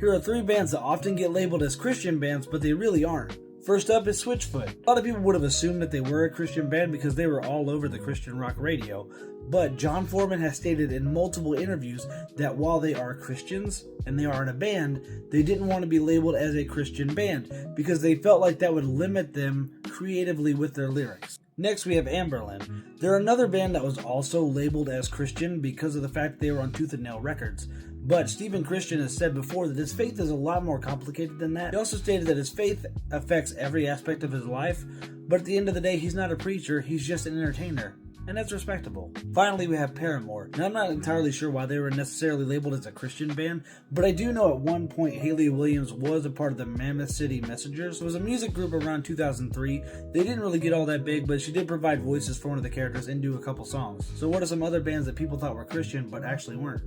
Here are 3 bands that often get labeled as Christian bands, but they really aren't. First up is Switchfoot. A lot of people would have assumed that they were a Christian band because they were all over the Christian rock radio, but John Foreman has stated in multiple interviews that while they are Christians and they are in a band, they didn't want to be labeled as a Christian band because they felt like that would limit them creatively with their lyrics. Next, we have Amberlin. They're another band that was also labeled as Christian because of the fact they were on Tooth and Nail Records. But Stephen Christian has said before that his faith is a lot more complicated than that. He also stated that his faith affects every aspect of his life, but at the end of the day, he's not a preacher, he's just an entertainer. And that's respectable. Finally, we have Paramore. Now, I'm not entirely sure why they were necessarily labeled as a Christian band, but I do know at one point Hayley Williams was a part of the Mammoth City Messengers. It was a music group around 2003. They didn't really get all that big, but she did provide voices for one of the characters and do a couple songs. So what are some other bands that people thought were Christian but actually weren't?